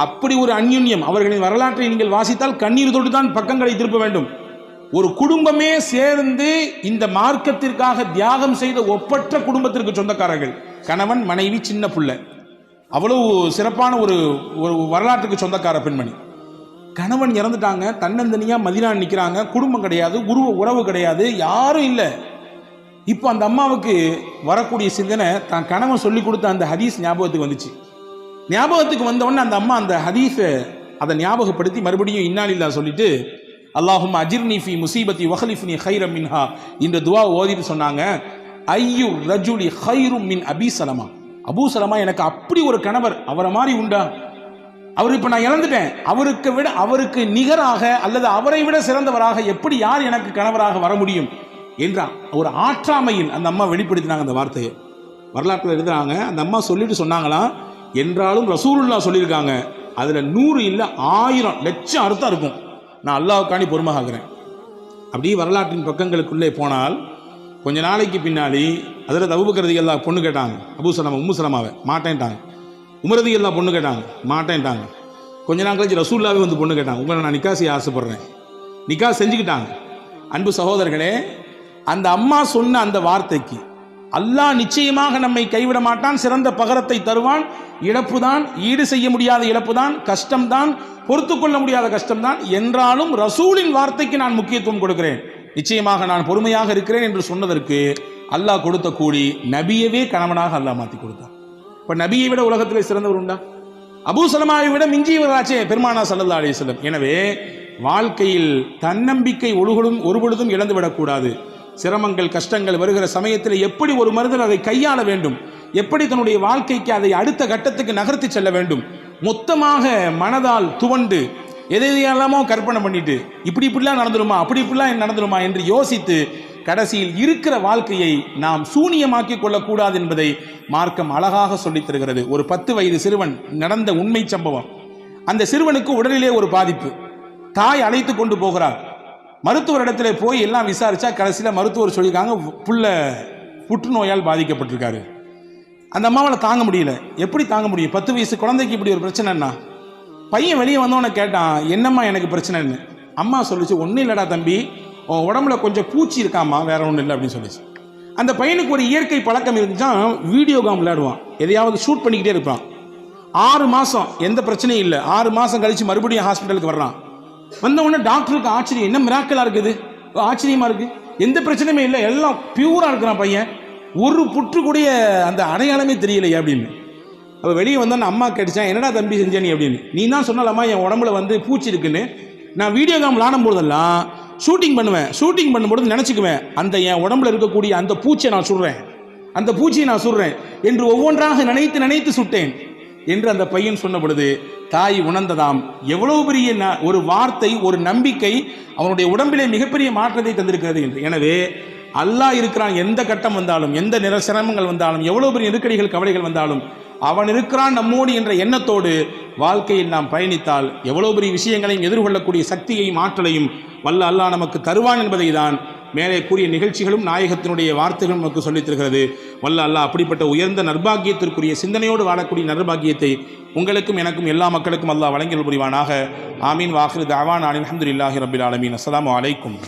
அப்படி ஒரு அந்யுன்யம். அவர்களின் வரலாற்றை நீங்கள் வாசித்தால் கண்ணீர் தொட்டு தான் பக்கங்களை திருப்ப வேண்டும். ஒரு குடும்பமே சேர்ந்து இந்த மார்க்கத்திற்காக தியாகம் செய்த ஒப்பற்ற குடும்பத்திற்கு சொந்தக்காரர்கள், கணவன் மனைவி சின்ன புள்ள, அவ்வளவு சிறப்பான ஒரு வரலாற்றுக்கு சொந்தக்கார பெண்மணி. கணவன் இறந்துட்டாங்க, தன்னந்தனியா மதீனா நிற்கிறாங்க, குடும்பம் கிடையாது, உறவு கிடையாது, யாரும் இல்லை. இப்போ அந்த அம்மாவுக்கு வரக்கூடிய சிந்தனை தான் கணவன் சொல்லி கொடுத்த அந்த ஹதீஸ் ஞாபகத்துக்கு வந்துச்சு. ஞாபகத்துக்கு வந்தவொடனே அந்த அம்மா அந்த ஹதீஸை அதை ஞாபகப்படுத்தி மறுபடியும் இன்னா லில்லாஹ் சொல்லிட்டு அல்லாஹும்ம அஜிர்னி ஃபீ முஸீபதி வக்லிஃப்னி கைரம் மின்ஹா இந்த துவா ஓதிட்டு சொன்னாங்க, ஐயு ரஜுலி கைரும் மின் அபீ சலமா, அபூ சலமா எனக்கு அப்படி ஒரு கணவர், அவரை மாதிரி உண்டா, அவர் இப்போ நான் இழந்துட்டேன், அவருக்கு நிகராக அல்லது அவரை விட சிறந்தவராக எப்படி யார் எனக்கு கணவராக வர முடியும் என்ற ஒரு ஆற்றாமையில் அந்த அம்மா வெளிப்படுத்தினாங்க. அந்த வார்த்தையை வரலாற்றில் எழுதுறாங்க. அந்த அம்மா சொல்லிட்டு சொன்னாங்களாம், என்றாலும் ரசூலுல்லாஹ் சொல்லியிருக்காங்க, அதில் 100 இல்லை 1000 லட்சம் அர்த்தம் இருக்கும், நான் அல்லாஹ்வுக்காண்டி பொறுமையாகிறேன். அப்படியே வரலாற்றின் பக்கங்களுக்குள்ளே போனால் கொஞ்ச நாளைக்கு பின்னாடி அதில் அபூபக்கர் ரலியல்லாஹு பொண்ணு கேட்டாங்க. அபூ சலமா உம்மு சலமாவை மாட்டேன்ட்டாங்க. உமர் ரலியல்லாஹு பொண்ணு கேட்டாங்க, மாட்டேன்ட்டாங்க. கொஞ்ச நாள் கழிச்சு ரசூலுல்லாஹ்வே வந்து பொண்ணு கேட்டாங்க, உங்களை நான் நிக்கா செய்ய ஆசைப்படுறேன், நிக்கா செஞ்சுக்கிட்டாங்க. அன்பு சகோதரர்களே, அந்த அம்மா சொன்ன அந்த வார்த்தைக்கு அல்லாஹ் நிச்சயமாக நம்மை கைவிட மாட்டான், சிறந்த பகரத்தை தருவான், இழப்பு தான், ஈடு செய்ய முடியாத இழப்பு தான், கஷ்டம்தான், பொறுத்து கொள்ள முடியாத கஷ்டம்தான், என்றாலும் ரசூலின் வார்த்தைக்கு நான் முக்கியத்துவம் கொடுக்கிறேன், நிச்சயமாக நான் பொறுமையாக இருக்கிறேன் என்று சொன்னதற்கு அல்லாஹ் கொடுத்த கூலி நபியவே கணவனாக அல்லாஹ் மாற்றி கொடுத்தார். இப்போ நபியை விட உலகத்திலே சிறந்தவர் உண்டா? அபூ சலமாவை விட மிஞ்சியவராச்சே பெருமானா ஸல்லல்லாஹு அலைஹி வஸல்லம். எனவே வாழ்க்கையில் தன்னம்பிக்கை ஒருபொழுதும் இழந்துவிடக்கூடாது. சிரமங்கள் கஷ்டங்கள் வருகிற சமயத்தில் எப்படி ஒரு மனிதன் அதை கையாள வேண்டும், எப்படி தன்னுடைய வாழ்க்கைக்கு அதை அடுத்த கட்டத்துக்கு நகர்த்தி செல்ல வேண்டும், மொத்தமாக மனதால் துவண்டு எதையெல்லாமோ கற்பனை பண்ணிட்டு இப்படிலாம் நடந்துருமா இப்படிலாம் நடந்துருமா என்று யோசித்து கடைசியில் இருக்கிற வாழ்க்கையை நாம் சூனியமாக்கி கொள்ளக்கூடாது என்பதை மார்க்கம் அழகாக சொல்லித் தருகிறது. ஒரு 10 வயது சிறுவன் நடந்த உண்மை சம்பவம். அந்த சிறுவனுக்கு உடலிலே ஒரு பாதிப்பு, தாய் அழைத்து கொண்டு போகிறார். மருத்துவரிடத்துல போய் எல்லாம் விசாரிச்சா கடைசியில் மருத்துவர் சொல்லியிருக்காங்க, புள்ள புற்றுநோயால் பாதிக்கப்பட்டிருக்காரு. அந்த அம்மாவால் தாங்க முடியல. எப்படி தாங்க முடியும்? 10 வயசு குழந்தைக்கு இப்படி ஒரு பிரச்சனைன்னா. பையன் வெளியே வந்தவனை கேட்டான், என்னம்மா எனக்கு பிரச்சனைன்னு. அம்மா சொல்லிச்சு, ஒன்றும் இல்லடா தம்பி, உன் உடம்புல கொஞ்சம் பூச்சி இருக்காமா, வேற ஒன்றும் இல்லை அப்படின்னு சொல்லிச்சு. அந்த பையனுக்கு ஒரு இயற்கை பழக்கம் இருந்துச்சான், வீடியோ கேம் விளையாடுவான், எதையாவது ஷூட் பண்ணிக்கிட்டே இருப்பான். 6 மாதம் எந்த பிரச்சனையும் இல்லை. 6 மாதம் கழிச்சு மறுபடியும் ஹாஸ்பிட்டலுக்கு வர்றான். வந்தவுடனே டாக்டருக்கு ஆச்சரியம், என்ன மிராக்கலா இருக்குது, ஆச்சரியமா இருக்கு, எந்த பிரச்சனையுமே இல்லை, எல்லாம் பியூரா இருக்கிறான் பையன், ஒரு புற்று கூடிய அந்த அடையாளமே தெரியலையே அப்படின்னு. அப்போ வெளியே வந்தோன்னு அம்மா கேட்டுச்சான், என்னடா தம்பி செஞ்ச நீ அப்படின்னு. நீ தான் சொன்னாலம்மா என் உடம்புல வந்து பூச்சி இருக்குன்னு. நான் வீடியோ கேம் விளாடும் போதெல்லாம் ஷூட்டிங் பண்ணும்போது நினச்சிக்குவேன், அந்த என் உடம்புல இருக்கக்கூடிய அந்த பூச்சியை நான் சுடுறேன், அந்த பூச்சியை நான் சுடுறேன் என்று ஒவ்வொன்றாக நினைத்து சுட்டேன் என்று அந்த பையன் சொன்ன பொழுது தாய் உணர்ந்ததாம், எவ்வளவு பெரிய ஒரு வார்த்தை, ஒரு நம்பிக்கை அவனுடைய உடம்பிலே மிகப்பெரிய மாற்றத்தை தந்திருக்கிறது என்று. எனவே அல்லாஹ் இருக்கிறான், எந்த கட்டம் வந்தாலும், எந்த சிரமங்கள் வந்தாலும், எவ்வளவு பெரிய நெருக்கடிகள் கவலைகள் வந்தாலும் அவன் இருக்கிறான் நம்மோடு என்ற எண்ணத்தோடு வாழ்க்கையில் நாம் பயணித்தால் எவ்வளவு பெரிய விஷயங்களையும் எதிர்கொள்ளக்கூடிய சக்தியையும் ஆற்றலையும் வல்ல அல்லாஹ் நமக்கு தருவான் என்பதை தான் மேலே கூறிய நிகழ்ச்சிகளும் நாயகத்தினுடைய வார்த்தைகளும் நமக்கு சொல்லித் தருகிறது. வல்ல அல்லாஹ் அப்படிப்பட்ட உயர்ந்த நற்பாக்கியத்திற்குரிய சிந்தனையோடு வாழக்கூடிய நற்பாக்கியத்தை உங்களுக்கும் எனக்கும் எல்லா மக்களுக்கும் அல்லாஹ் வழங்கல் புரிவானாக. ஆமீன். வாஹிரு தஅவானா அல்ஹம்துலில்லாஹி ரப்பில் ஆலமீன். அஸ்ஸலாமு அலைக்கும்.